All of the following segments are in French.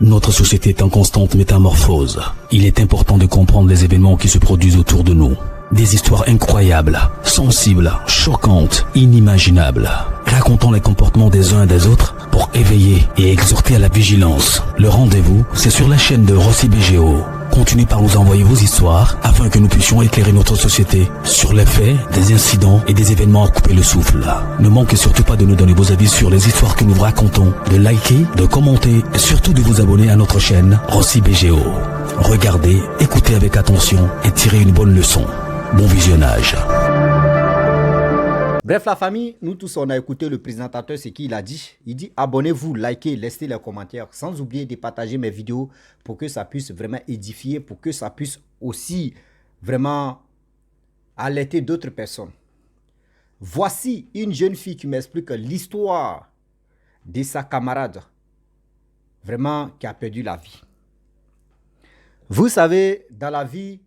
Notre société est en constante métamorphose. Il est important de comprendre les événements qui se produisent autour de nous. Des histoires incroyables, sensibles, choquantes, inimaginables. Racontons les comportements des uns et des autres pour éveiller et exhorter à la vigilance. Le rendez-vous, c'est sur la chaîne de Rossi BGO. Continuez par nous envoyer vos histoires afin que nous puissions éclairer notre société sur les faits, des incidents et des événements à couper le souffle. Ne manquez surtout pas de nous donner vos avis sur les histoires que nous vous racontons, de liker, de commenter et surtout de vous abonner à notre chaîne Rossi BGO. Regardez, écoutez avec attention et tirez une bonne leçon. Bon visionnage. Bref, la famille, nous tous, on a écouté le présentateur, ce qu'il a dit. Il dit abonnez-vous, likez, laissez les commentaires. Sans oublier de partager mes vidéos pour que ça puisse vraiment édifier, pour que ça puisse aussi vraiment alerter d'autres personnes. Voici une jeune fille qui m'explique l'histoire de sa camarade, vraiment qui a perdu la vie. Vous savez, dans la vie,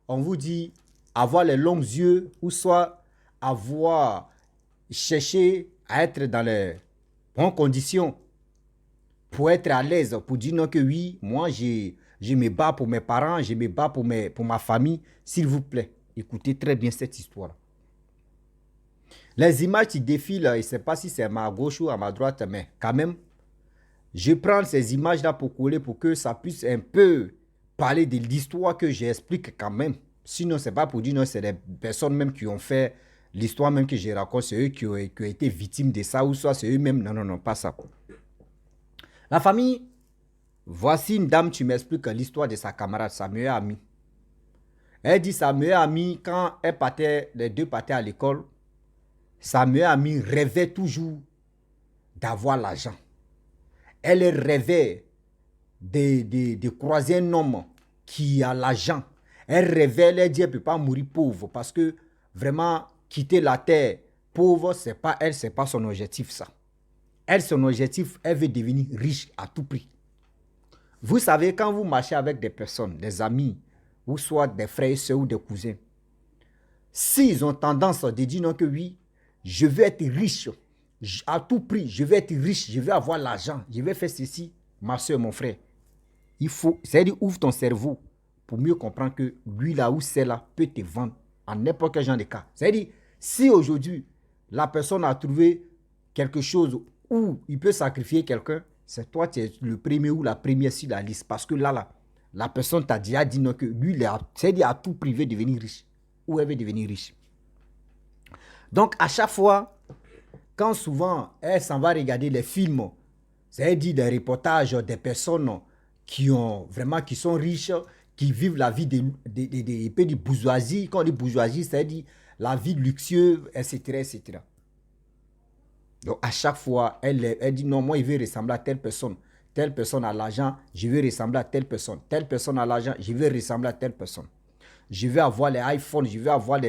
on vous dit avoir les longs yeux ou soit avoir cherché à être dans les bonnes conditions pour être à l'aise, pour dire non que oui, moi je me bats pour mes parents, je me bats pour ma famille. S'il vous plaît, écoutez très bien cette histoire. Les images qui défilent, je ne sais pas si c'est à ma gauche ou à ma droite, mais quand même, je prends ces images-là pour coller pour que ça puisse un peu parler de l'histoire que j'explique quand même. Sinon, ce n'est pas pour dire non, c'est des personnes même qui ont fait l'histoire même que je raconte, c'est eux qui ont été victimes de ça, ou soit c'est eux-mêmes. Non, non, non, pas ça. La famille, voici une dame, tu m'expliques l'histoire de sa camarade, sa meilleure amie. Elle dit sa meilleure amie, quand elle partait, les deux partaient à l'école, sa meilleure amie rêvait toujours d'avoir l'argent. Elle rêvait de croiser un homme qui a l'argent. Elle rêvait, elle dit, elle ne peut pas mourir pauvre parce que vraiment, quitter la terre pauvre, c'est pas elle, c'est pas son objectif ça. Elle, son objectif, elle veut devenir riche à tout prix. Vous savez, quand vous marchez avec des personnes, des amis, ou soit des frères, soeurs ou des cousins, s'ils ont tendance à dire non que oui, je veux être riche à tout prix, je veux être riche, je veux avoir l'argent, je veux faire ceci, ma soeur, mon frère, il faut, c'est-à-dire ouvre ton cerveau pour mieux comprendre que lui là ou celle-là peut te vendre en n'importe quel genre de cas. C'est-à-dire, si aujourd'hui, la personne a trouvé quelque chose où il peut sacrifier quelqu'un, c'est toi qui es le premier ou la première sur la liste. Parce que là, la personne t'a déjà dit non, que lui, c'est-à-dire à tout prix, veut devenir riche. Ou elle veut devenir riche. Donc, à chaque fois, quand souvent, elle s'en va regarder les films, c'est-à-dire des reportages des personnes qui sont riches, qui vivent la vie de bourgeoisie. Quand on dit bourgeoisie, c'est-à-dire la vie luxueuse, etc., etc. Donc, à chaque fois, elle dit non, moi, je veux ressembler à telle personne. Telle personne a l'argent, je veux ressembler à telle personne. Telle personne a l'argent, je veux ressembler à telle personne. Je veux avoir les iPhones, je veux avoir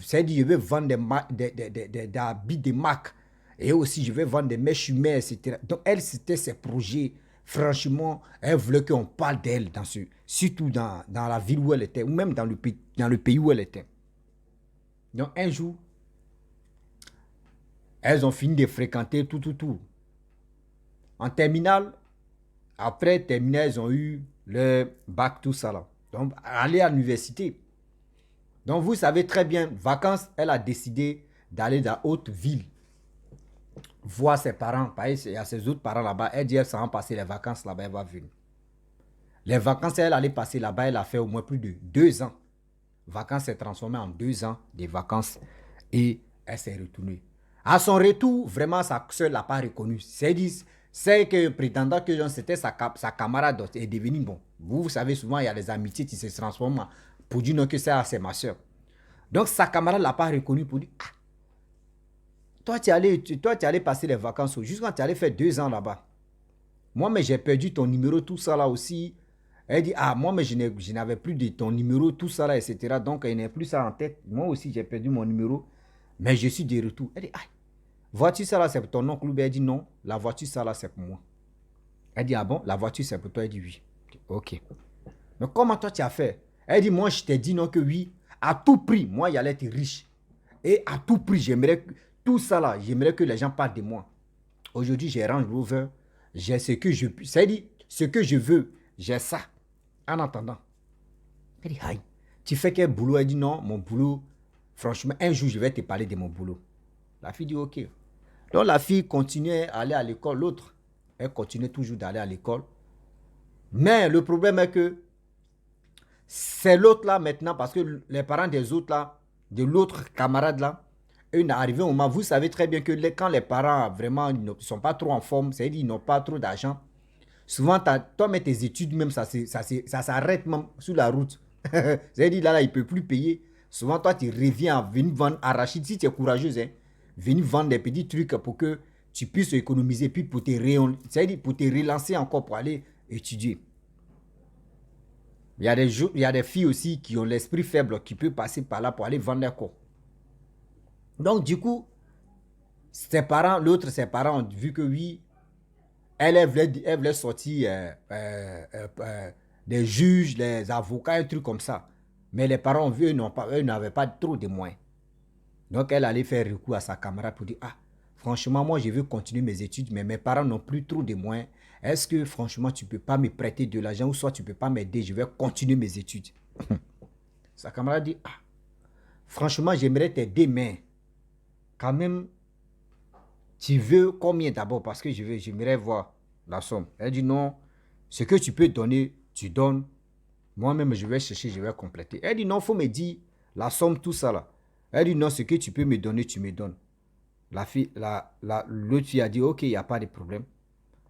c'est-à-dire, je veux vendre des habits de marque. Et aussi, je veux vendre des mèches humaines, etc. Donc, elle, c'était ses projets. Franchement, elle voulait qu'on parle d'elle, surtout dans la ville où elle était, ou même dans le pays où elle était. Donc, un jour, elles ont fini de fréquenter tout. En terminale, après terminale, elles ont eu le bac, tout ça là. Donc, aller à l'université. Donc, vous savez très bien, vacances, elle a décidé d'aller dans haute ville. Voir ses parents, il y a ses autres parents là-bas. Elle dit, elle s'en va passer les vacances là-bas, elle va venir. Les vacances, elle allait passer là-bas, elle a fait au moins plus de 2 ans. Vacances s'est transformé en 2 ans de vacances et elle s'est retournée. À son retour, vraiment, sa soeur ne l'a pas reconnue. C'est que prétendant que c'était sa camarade est devenu bon. Vous savez, souvent, il y a des amitiés qui se transforment pour dire non que c'est ma soeur. Donc, sa camarade ne l'a pas reconnue pour dire, ah, toi, tu es allé passer les vacances, juste quand tu allais faire 2 ans là-bas. Moi, mais j'ai perdu ton numéro, tout ça là aussi. Elle dit, ah, moi, mais je n'avais plus de ton numéro, tout ça là, etc. Donc, elle n'a plus ça en tête. Moi aussi, j'ai perdu mon numéro, mais je suis de retour. Elle dit, ah, voiture, ça là, c'est pour ton oncle. Elle dit, non, la voiture, ça là, c'est pour moi. Elle dit, ah bon, la voiture, c'est pour toi. Elle dit, oui. Ok. Mais comment toi, tu as fait? Elle dit, moi, je t'ai dit non que oui. À tout prix, moi, il allait être riche. Et à tout prix, j'aimerais tout ça là, j'aimerais que les gens parlent de moi. Aujourd'hui, j'ai Range Rover, j'ai ce que je puis. C'est-à-dire, ce que je veux, j'ai ça. En attendant. Elle dit, aïe, tu fais quel boulot? Elle dit, non, mon boulot, franchement, un jour, je vais te parler de mon boulot. La fille dit, ok. Donc, la fille continuait à aller à l'école. L'autre, elle continuait toujours d'aller à l'école. Mais le problème est que c'est l'autre là maintenant, parce que les parents des autres là, de l'autre camarade là, eux n'arrivent au moment, vous savez très bien que quand les parents vraiment ne sont pas trop en forme, c'est-à-dire qu'ils n'ont pas trop d'argent, souvent toi mais tes études même, ça s'arrête même sur la route. C'est-à-dire là, il ne peut plus payer. Souvent toi tu reviens à venir vendre arachide, si tu es courageuse, hein, venir vendre des petits trucs pour que tu puisses économiser, puis pour te relancer encore pour aller étudier. Il y a des filles aussi qui ont l'esprit faible, qui peuvent passer par là pour aller vendre leur corps. Donc, du coup, ses parents ont vu que oui, elle voulait sortir des juges, des avocats, un truc comme ça. Mais les parents ont vu, eux n'avaient pas trop de moyens. Donc, elle allait faire recours à sa camarade pour dire, ah, franchement, moi, je veux continuer mes études, mais mes parents n'ont plus trop de moyens. Est-ce que, franchement, tu ne peux pas me prêter de l'argent ou soit tu ne peux pas m'aider, je vais continuer mes études. Sa camarade dit, ah, franchement, j'aimerais t'aider, mais quand même, tu veux combien d'abord? Parce que j'aimerais voir la somme. Elle dit, non, ce que tu peux donner, tu donnes. Moi-même, je vais chercher, je vais compléter. Elle dit, non, il faut me dire la somme, tout ça là. Elle dit, non, ce que tu peux me donner, tu me donnes. L'autre fille a dit, ok, il n'y a pas de problème.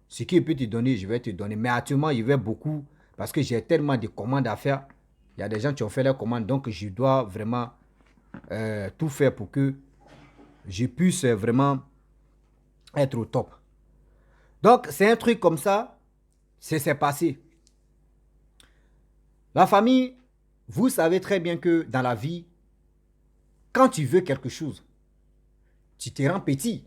Ce qu'il peut te donner, je vais te donner. Mais actuellement, il y avait beaucoup, parce que j'ai tellement de commandes à faire. Il y a des gens qui ont fait leurs commandes, donc je dois vraiment tout faire pour que je puisse vraiment être au top. Donc, c'est un truc comme ça, c'est passé. La famille, vous savez très bien que dans la vie, quand tu veux quelque chose, tu te rends petit.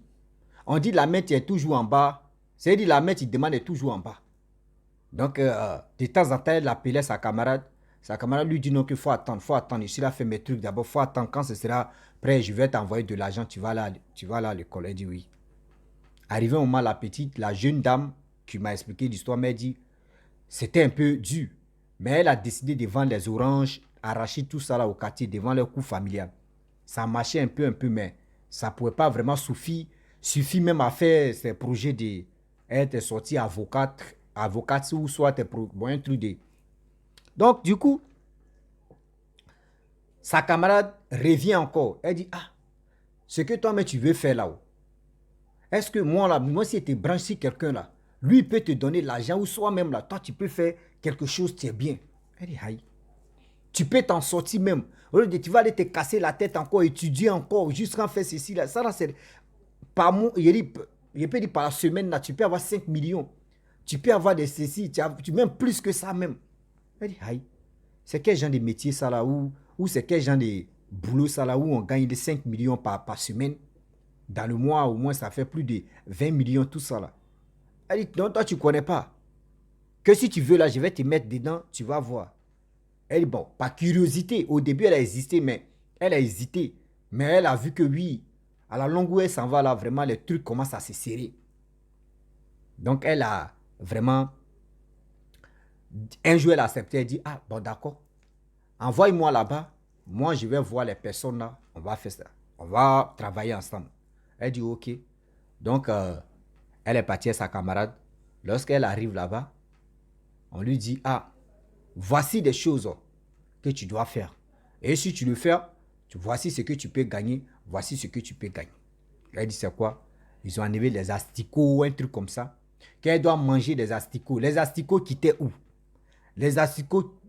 On dit la main, tu es toujours en bas. C'est-à-dire la main, tu demandes toujours en bas. Donc, de temps en temps, elle appelait sa camarade. Sa camarade lui dit non, qu'il faut attendre, Je suis là, fais mes trucs d'abord, faut attendre. Quand ce sera prêt, je vais t'envoyer de l'argent, tu vas là à l'école. Elle dit oui. Arrivé au moment, la petite, la jeune dame qui m'a expliqué l'histoire, m'a dit, c'était un peu dur. Mais elle a décidé de vendre les oranges, arracher tout ça là au quartier, devant leur coût familial. Ça marchait un peu, mais ça ne pouvait pas vraiment suffire même à faire ces projets d'être sortie avocate ou soit un truc de... Donc, du coup, sa camarade revient encore. Elle dit, ah, ce que toi, mais tu veux faire là-haut, est-ce que moi si tu branché quelqu'un là, lui peut te donner l'argent ou soi-même là, toi tu peux faire quelque chose, tu es bien. Elle dit, aïe, tu peux t'en sortir même. Au lieu de tu vas aller te casser la tête encore, étudier encore, jusqu'à faire ceci là. Ça là, c'est par mois, je peux dire par la semaine là, tu peux avoir 5 millions. Tu peux avoir des ceci, tu même plus que ça même. Elle dit, aïe, c'est quel genre de métier ça là, ou c'est quel genre de boulot ça là, où on gagne des 5 millions par semaine. Dans le mois, au moins, ça fait plus de 20 millions, tout ça là. Elle dit, non, toi, tu ne connais pas. Que si tu veux, là, je vais te mettre dedans, tu vas voir. Elle dit, bon, par curiosité, au début, elle a hésité. Mais elle a vu que oui, à la longue où elle s'en va là, vraiment, les trucs commencent à se serrer. Donc, elle a vraiment... Un jour, elle a accepté, elle dit, ah, bon, d'accord. Envoie-moi là-bas. Moi, je vais voir les personnes là. On va faire ça. On va travailler ensemble. Elle dit ok. Donc, elle est partie à sa camarade. Lorsqu'elle arrive là-bas, on lui dit, ah, voici des choses que tu dois faire. Et si tu le fais, voici ce que tu peux gagner. Voici ce que tu peux gagner. Elle dit, c'est quoi? Ils ont enlevé les asticots ou un truc comme ça. Qu'elle doit manger des asticots. Les asticots quittaient où? Les asticots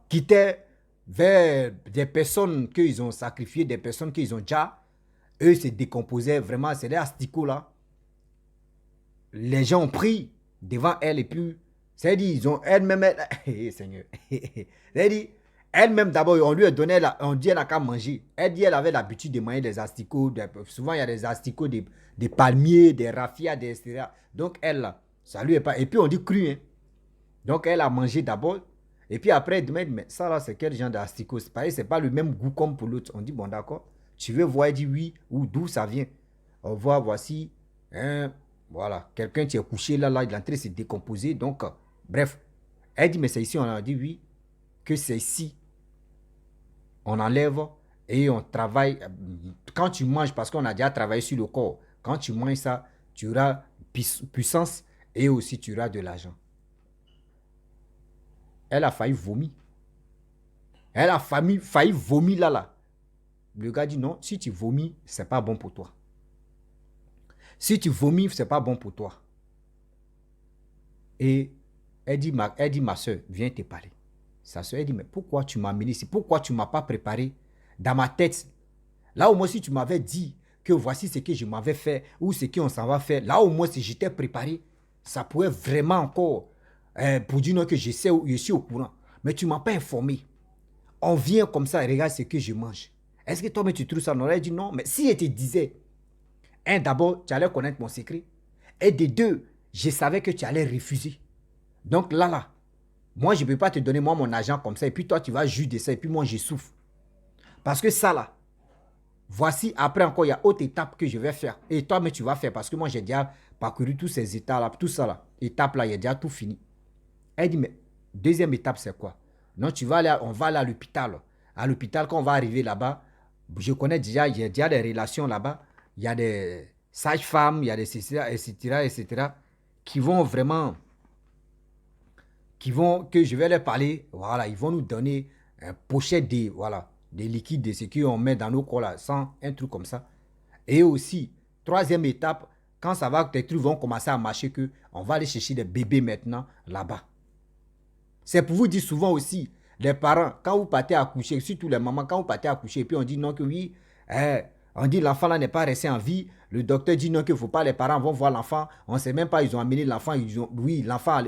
quittaient vers des personnes qu'ils ont sacrifiées, des personnes qu'ils ont déjà... Eux se décomposaient vraiment, c'est des asticots là. Les gens ont pris devant elle et puis, c'est-à-dire, ils ont elle-même, Seigneur, c'est-à-dire, elle-même d'abord, on lui a donné, on dit elle n'a qu'à manger. Elle dit elle avait l'habitude de manger des asticots, souvent il y a des asticots, des palmiers, des raffias, etc. Donc elle là, ça lui est pas, et puis on dit cru, hein. Donc elle a mangé d'abord, et puis après, elle demande, mais ça là, c'est quel genre d'asticots? C'est pareil, c'est pas le même goût comme pour l'autre. On dit, bon d'accord. Tu veux voir, il dit oui, ou d'où ça vient. On voit, voici, hein, voilà, quelqu'un qui est couché là, il est en train de se décomposer, donc Bref, elle dit, mais c'est ici, on a dit oui, que c'est ici. On enlève et on travaille. Quand tu manges, parce qu'on a déjà travaillé sur le corps, quand tu manges ça, tu auras puissance et aussi tu auras de l'argent. Elle a failli vomir. Elle a failli vomir là. Le gars dit non, si tu vomis, c'est pas bon pour toi. Si tu vomis, c'est pas bon pour toi. Et elle dit, ma soeur, viens te parler. Sa soeur, elle dit, mais pourquoi tu m'as amené ici? Pourquoi tu ne m'as pas préparé dans ma tête? Là au moins, si tu m'avais dit que voici ce que je m'avais fait ou ce qu'on s'en va faire, là au moins, si j'étais préparé, ça pourrait vraiment encore pour dire non que je suis au courant. Mais tu ne m'as pas informé. On vient comme ça et regarde ce que je mange. Est-ce que toi-même tu trouves ça normal? Elle dit non, mais si elle te disait, d'abord, tu allais connaître mon secret. Et de deux, je savais que tu allais refuser. Donc là, moi, je ne peux pas te donner moi mon argent comme ça. Et puis toi, tu vas juger de ça. Et puis moi, je souffre. Parce que ça là, voici, après encore, il y a autre étape que je vais faire. Et toi, mais tu vas faire. Parce que moi, j'ai déjà parcouru tous ces étapes là, tout ça là. Étape là, il y a déjà tout fini. Elle dit, mais deuxième étape, c'est quoi? Non, on va aller à l'hôpital. À l'hôpital, quand on va arriver là-bas, je connais déjà, il y a déjà des relations là-bas. Il y a des sages-femmes, il y a des etc., qui vont vraiment, que je vais leur parler. Voilà, ils vont nous donner un pochet des liquides, de ce qu'on met dans nos corps là, sans un truc comme ça. Et aussi, troisième étape, quand ça va, tes trucs vont commencer à marcher, on va aller chercher des bébés maintenant là-bas. C'est pour vous dire souvent aussi, les parents, quand vous partez accoucher, surtout les mamans, quand vous partez accoucher, et puis on dit non que oui, on dit l'enfant là n'est pas resté en vie, le docteur dit non qu'il ne faut pas, les parents vont voir l'enfant, on ne sait même pas, ils ont amené l'enfant, oui, l'enfant,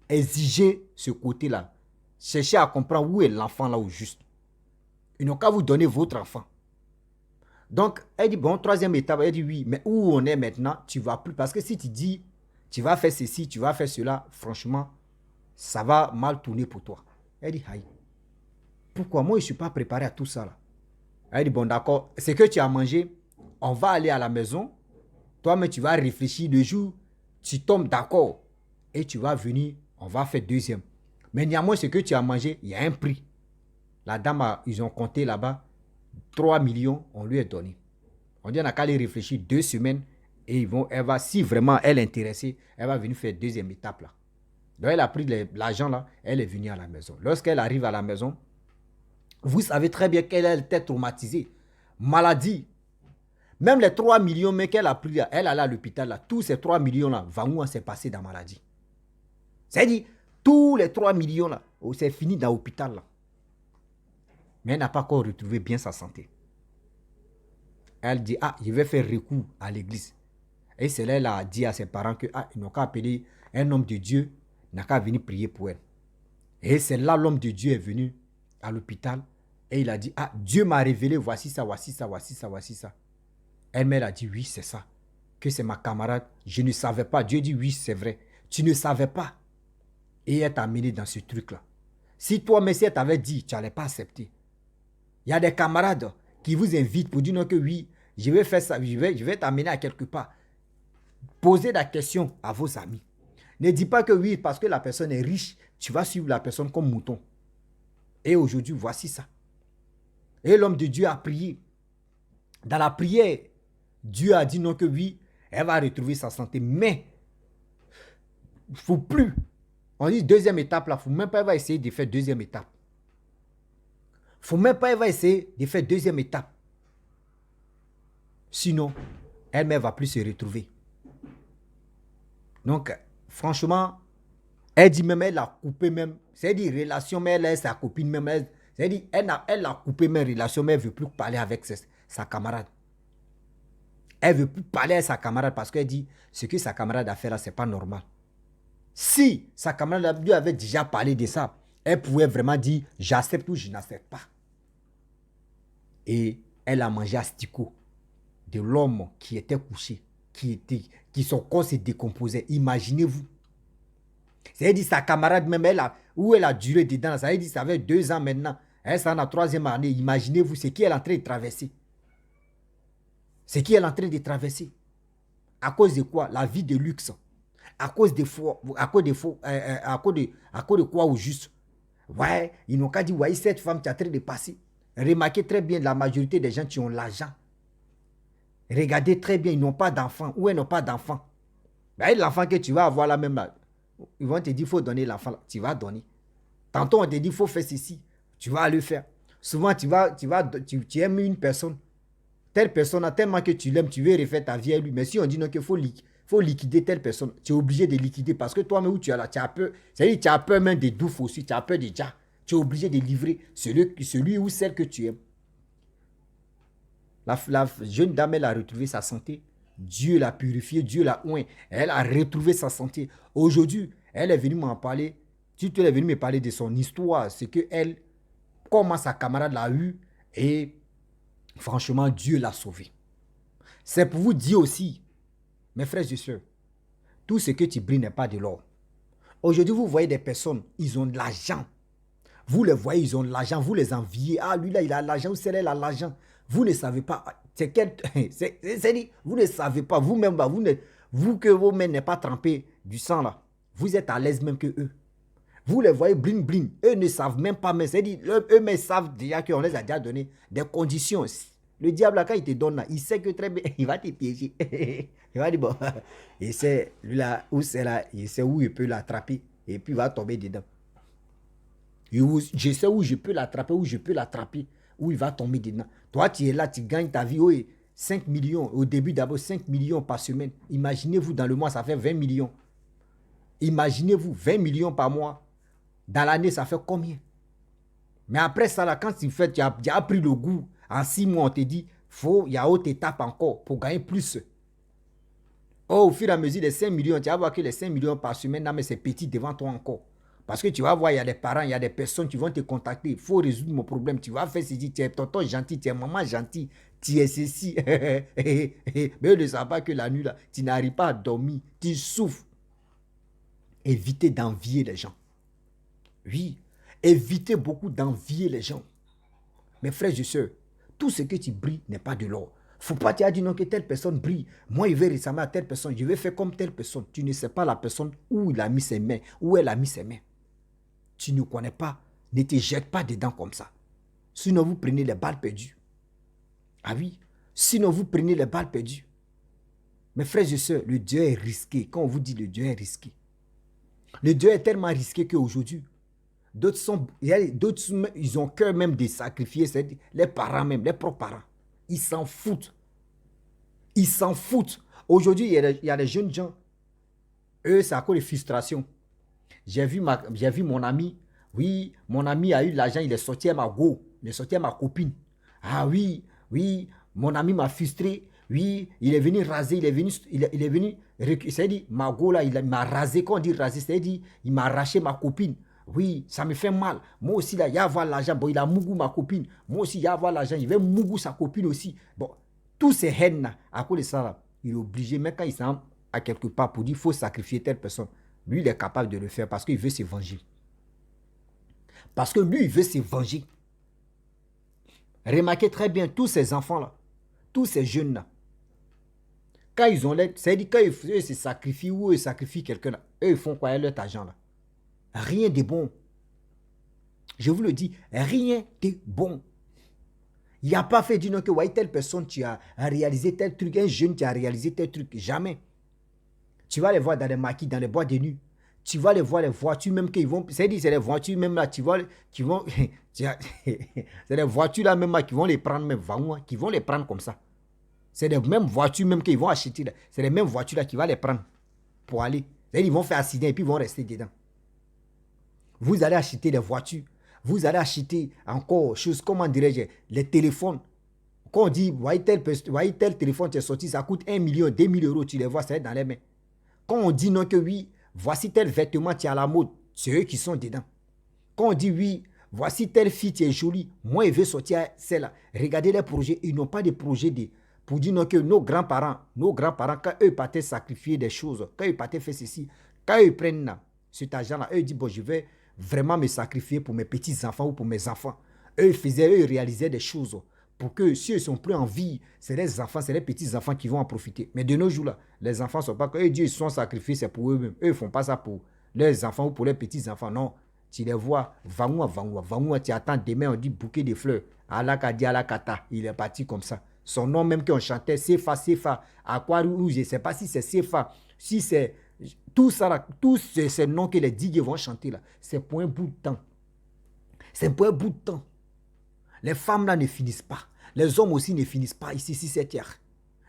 exigez ce côté-là, cherchez à comprendre où est l'enfant là au juste. Ils n'ont qu'à vous donner votre enfant. Donc, elle dit, bon, troisième étape, elle dit oui, mais où on est maintenant, tu ne vas plus, parce que si tu dis, tu vas faire ceci, tu vas faire cela, franchement, ça va mal tourner pour toi. Elle dit, aïe, pourquoi moi je ne suis pas préparé à tout ça là? Elle dit, bon d'accord, c'est que tu as mangé, on va aller à la maison, toi-même tu vas réfléchir le jour, tu tombes d'accord, et tu vas venir, on va faire deuxième. Mais néanmoins, ce que tu as mangé, il y a un prix. La dame, ils ont compté là-bas, 3 millions, on lui a donné. On dit, on n'a qu'à aller réfléchir 2 semaines, et elle va, si vraiment elle est intéressée, elle va venir faire deuxième étape là. Donc, elle a pris l'argent là, elle est venue à la maison. Lorsqu'elle arrive à la maison, vous savez très bien qu'elle était traumatisée. Maladie. Même les 3 millions mais qu'elle a pris, elle allait à l'hôpital là, tous ces 3 millions là, où s'est passé dans la maladie. C'est-à-dire, tous les 3 millions là, c'est fini dans l'hôpital là. Mais elle n'a pas encore retrouvé bien sa santé. Elle dit, je vais faire recours à l'église. Et c'est là qu'elle a dit à ses parents que, ils n'ont qu'à appeler un homme de Dieu, n'a qu'à venir prier pour elle. Et c'est là l'homme de Dieu est venu à l'hôpital et il a dit, Dieu m'a révélé, voici ça, voici ça, voici ça, voici ça. Elle a dit, oui, c'est ça, que c'est ma camarade. Je ne savais pas. Dieu dit, oui, c'est vrai. Tu ne savais pas. Et elle t'a amené dans ce truc-là. Si toi, Messie, t'avait dit, tu n'allais pas accepter. Il y a des camarades qui vous invitent pour dire non que oui, je vais faire ça, je vais t'amener à quelque part. Posez la question à vos amis. Ne dis pas que oui, parce que la personne est riche, tu vas suivre la personne comme mouton. Et aujourd'hui, voici ça. Et l'homme de Dieu a prié. Dans la prière, Dieu a dit non que oui, elle va retrouver sa santé. Mais, il ne faut plus. On dit deuxième étape là, il ne faut même pas essayer de faire deuxième étape. Il ne faut même pas essayer de faire deuxième étape. Sinon, elle-même ne va plus se retrouver. Donc, franchement, elle dit même, elle a coupé même, c'est-à-dire relation, mais elle est sa copine même, c'est-à-dire elle a coupé même relation, mais elle ne veut plus parler avec sa camarade. Elle ne veut plus parler avec sa camarade parce qu'elle dit, ce que sa camarade a fait là, ce n'est pas normal. Si sa camarade lui avait déjà parlé de ça, elle pouvait vraiment dire, j'accepte ou je n'accepte pas. Et elle a mangé asticot de l'homme qui était couché, qui son corps se décomposait. Imaginez-vous. C'est-à-dire sa camarade même, où elle a duré dedans, ça veut dire ça fait 2 ans maintenant. Elle est en la 3e année. Imaginez-vous ce qu'elle est en train de traverser. Ce qu'elle est en train de traverser. À cause de quoi? La vie de luxe. À cause de quoi au juste? Ouais, ils n'ont qu'à dire, ouais, cette femme qui est en train de passer. Remarquez très bien la majorité des gens qui ont l'argent. Regardez très bien, ils n'ont pas d'enfants. Ou elles n'ont pas d'enfants. Ben, l'enfant que tu vas avoir là même là, ils vont te dire, il faut donner l'enfant. Tu vas donner. Tantôt, on te dit, il faut faire ceci. Tu vas le faire. Souvent, tu aimes une personne. Telle personne, tellement que tu l'aimes, tu veux refaire ta vie à lui. Mais si on dit non, qu'il faut liquider telle personne, tu es obligé de liquider parce que toi-même où tu es là, tu as peur. C'est-à-dire tu as peur même des douves aussi, tu as peur des gens. Tu es obligé de livrer celui ou celle que tu aimes. La jeune dame, elle a retrouvé sa santé. Dieu l'a purifiée, Dieu l'a oint. Elle a retrouvé sa santé. Aujourd'hui, elle est venue m'en parler. Tu es venu me parler de son histoire, c'est que elle, comment sa camarade l'a eu et franchement, Dieu l'a sauvée. C'est pour vous dire aussi, mes frères et sœurs, tout ce que tu brilles n'est pas de l'or. Aujourd'hui, vous voyez des personnes, ils ont de l'argent. Vous les voyez, ils ont de l'argent, vous les enviez. Ah, lui là, il a l'argent, ou celle-là, elle a l'argent. Vous ne savez pas. Vous ne savez pas, vous-même, vous que vos mains n'êtes pas trempées du sang là, vous êtes à l'aise même que eux. Vous les voyez bling bling. Eux ne savent même pas, mais c'est-à-dire, eux-mêmes savent déjà qu'on les a déjà donné des conditions. Le diable, là, quand il te donne là, il sait que très bien, il va te piéger. Il va dire, bon, il sait, lui là, où c'est là, il sait où il peut l'attraper, et puis il va tomber dedans. Je sais où je peux l'attraper, où il va tomber dedans. Toi, tu es là, tu gagnes ta vie, oui, 5 millions, au début d'abord 5 millions par semaine. Imaginez-vous, dans le mois, ça fait 20 millions. Imaginez-vous, 20 millions par mois. Dans l'année, ça fait combien? Mais après ça, là, quand tu as pris le goût, en 6 mois, on te dit, il y a autre étape encore pour gagner plus. Oh, au fur et à mesure des 5 millions, tu vas voir que les 5 millions par semaine, non, mais c'est petit devant toi encore. Parce que tu vas voir, il y a des parents, il y a des personnes qui vont te contacter. Il faut résoudre mon problème. Tu vas faire ceci, tu es tonton gentil, tu es maman gentil, tu es ceci. Mais eux ne savent pas que la nuit, là, tu n'arrives pas à dormir, tu souffres. Évitez d'envier les gens. Oui, évitez beaucoup d'envier les gens. Mes frères et sœurs, tout ce que tu brilles n'est pas de l'or. Faut pas te dire non que telle personne brille. Moi, je vais ressembler à telle personne. Je vais faire comme telle personne. Tu ne sais pas la personne où il a mis ses mains, où elle a mis ses mains. Tu ne connais pas. Ne te jette pas dedans comme ça. Sinon, vous prenez les balles perdues. Ah oui, sinon vous prenez les balles perdues. Mes frères et sœurs, le Dieu est risqué. Quand on vous dit le Dieu est risqué, le Dieu est tellement risqué qu'aujourd'hui, d'autres ils ont cœur même de sacrifier, c'est-à-dire les parents même, les propres parents. Ils s'en foutent. Ils s'en foutent. Aujourd'hui, il y a des jeunes gens, eux, c'est à cause de frustration. J'ai vu mon ami, oui, mon ami a eu de l'argent, il est sorti à ma go, il est sorti à ma copine. Ah oui, mon ami m'a frustré, oui, il est venu raser, il est venu, c'est-à-dire, ma go là, il m'a rasé, quand on dit raser, c'est-à-dire, il m'a arraché ma copine. Oui, ça me fait mal. Moi aussi, là, il y a avoir l'argent. Bon, il a mougou ma copine. Moi aussi, il y a avoir l'argent. Il va mougou sa copine aussi. Bon, tous ces haines-là, à cause de ça, là, il est obligé, même quand il s'en à quelque part pour dire qu'il faut sacrifier telle personne, lui, il est capable de le faire parce qu'il veut se venger. Parce que lui, il veut se venger. Remarquez très bien, tous ces enfants-là, tous ces jeunes-là, quand ils ont l'aide, c'est-à-dire quand ils se sacrifient ou ils sacrifient quelqu'un, eux, ils font quoi avec leur argent là? Rien de bon. Je vous le dis, rien de bon. Il n'y a pas fait du non que ouais, telle personne, tu as réalisé tel truc, un jeune, tu as réalisé tel truc. Jamais. Tu vas les voir dans les maquis, dans les boîtes de nuit. Tu vas les voir, les voitures même qu'ils vont. C'est-à-dire, c'est les voitures même là, tu vois, qui vont. C'est les voitures là même là qui vont les prendre, même, qui vont les prendre comme ça. C'est les mêmes voitures même qu'ils vont acheter. C'est les mêmes voitures là qui vont les prendre pour aller. C'est-à-dire, ils vont faire accident et puis ils vont rester dedans. Vous allez acheter des voitures. Vous allez acheter encore choses, comment dirais-je, les téléphones. Quand on dit, voyez tel téléphone qui est sorti, ça coûte 1 million, 2 000 euros, tu les vois, ça est dans les mains. Quand on dit non que oui, voici tel vêtement qui est à la mode, c'est eux qui sont dedans. Quand on dit oui, voici telle fille qui est jolie, moi je veux sortir celle-là. Regardez les projets, ils n'ont pas de projet pour dire non que nos grands-parents, quand eux partaient sacrifier des choses, quand ils partaient faire ceci, quand ils prennent cet argent-là, eux disent, bon, je vais vraiment me sacrifier pour mes petits-enfants ou pour mes enfants. Eux réalisaient des choses pour que si ils ne sont plus en vie, c'est les enfants, c'est les petits-enfants qui vont en profiter. Mais de nos jours, là, les enfants ne sont pas... Dieu, ils sont sacrifiés, c'est pour eux-mêmes. Eux, ils ne font pas ça pour leurs enfants ou pour les petits-enfants. Non, tu les vois, Vangoua, tu attends demain, on dit bouquet de fleurs. Alakadi, Alakata, il est parti comme ça. Son nom même qu'on chantait, Sefa, Aquaru, je ne sais pas si c'est Sefa, si c'est... Tout ça, là, tous ces noms que les digues vont chanter là, c'est pour un bout de temps. C'est pour un bout de temps. Les femmes là ne finissent pas. Les hommes aussi ne finissent pas ici, sur cette terre.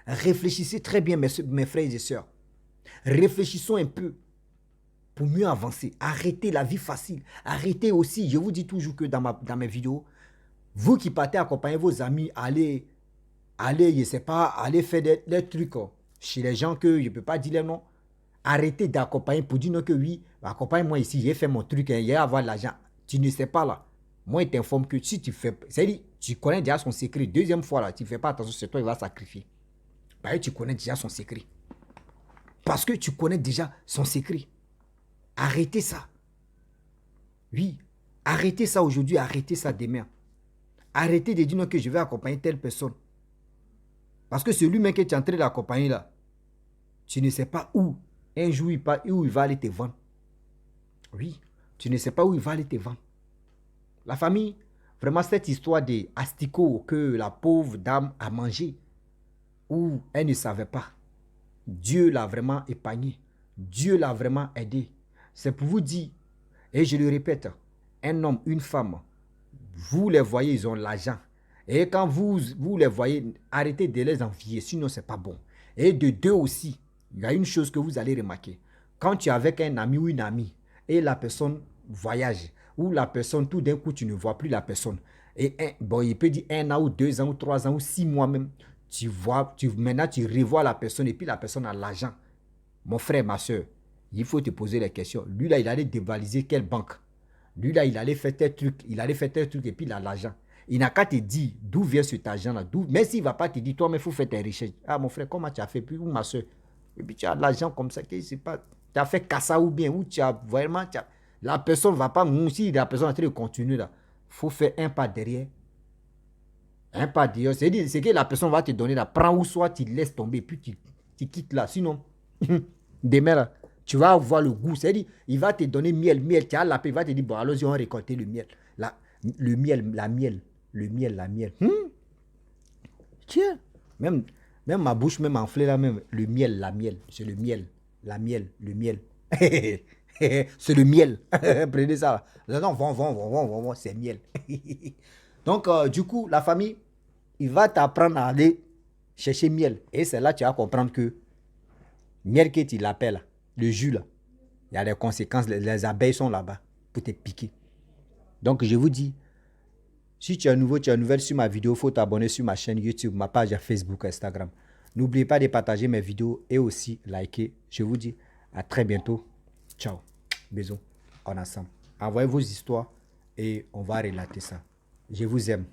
Réfléchissez très bien, mes frères et sœurs. Réfléchissons un peu pour mieux avancer. Arrêtez la vie facile. Arrêtez aussi, je vous dis toujours que dans mes vidéos, vous qui partez accompagner vos amis, allez, je ne sais pas, allez faire des trucs chez les gens que je ne peux pas dire les noms. Arrêtez d'accompagner pour dire non que oui, accompagne-moi ici, j'ai fait mon truc, j'ai avoir l'argent. Tu ne sais pas là. Moi, je t'informe que si tu fais... C'est-à-dire, tu connais déjà son secret. Deuxième fois là, tu ne fais pas attention, c'est toi qui vas sacrifier. Bah, tu connais déjà son secret. Parce que tu connais déjà son secret. Arrêtez ça. Oui. Arrêtez ça aujourd'hui, arrêtez ça demain. Arrêtez de dire non que je vais accompagner telle personne. Parce que celui même que tu es en train d'accompagner là, tu ne sais pas où. Un jour, où il va aller te vendre. Oui, tu ne sais pas où il va aller te vendre. La famille, vraiment cette histoire des asticots que la pauvre dame a mangé, où elle ne savait pas. Dieu l'a vraiment épargné. Dieu l'a vraiment aidé. C'est pour vous dire, et je le répète, un homme, une femme, vous les voyez, ils ont l'argent. Et quand vous les voyez, arrêtez de les envier, sinon ce n'est pas bon. Et de deux aussi, il y a une chose que vous allez remarquer. Quand tu es avec un ami ou une amie et la personne voyage, ou la personne, tout d'un coup, tu ne vois plus la personne. Et il peut dire 1 an ou 2 ans ou 3 ans ou 6 mois même. Maintenant, tu revois la personne et puis la personne a l'argent. Mon frère, ma soeur, il faut te poser les questions. Lui, là, il allait dévaliser quelle banque? Lui, là, il allait faire tel truc. Et puis il a l'argent. Il n'a qu'à te dire d'où vient cet argent-là. Mais s'il ne va pas te dire, toi, mais il faut faire tes recherches. Ah, mon frère, comment tu as fait? Puis, ou ma soeur? Et puis tu as l'argent comme ça, que c'est pas, tu as fait cassa ou bien, ou tu as vraiment, la personne ne va pas, si la personne est en train de continuer là, il faut faire un pas derrière. Un pas derrière, c'est que la personne va te donner là, prends ou soit tu laisses tomber, puis tu quittes là, sinon, demain là, tu vas avoir le goût, c'est-à-dire, il va te donner miel, tu as la paix, il va te dire, bon, alors on va récolter le miel, le miel, la miel. Tiens, même ma bouche même enflée là même. Le miel, la miel. C'est le miel. La miel, le miel. C'est le miel. Prenez ça. Non, bon, c'est miel. Donc, du coup, la famille, il va t'apprendre à aller chercher miel. Et c'est là que tu vas comprendre que miel que tu l'appelles, le jus là, il y a des conséquences. Les abeilles sont là-bas pour te piquer. Donc, je vous dis, si tu es nouveau, tu es nouvelle sur ma vidéo, il faut t'abonner sur ma chaîne YouTube, ma page Facebook, Instagram. N'oubliez pas de partager mes vidéos et aussi liker. Je vous dis à très bientôt. Ciao. Bisous. On est ensemble. Envoyez vos histoires et on va relater ça. Je vous aime.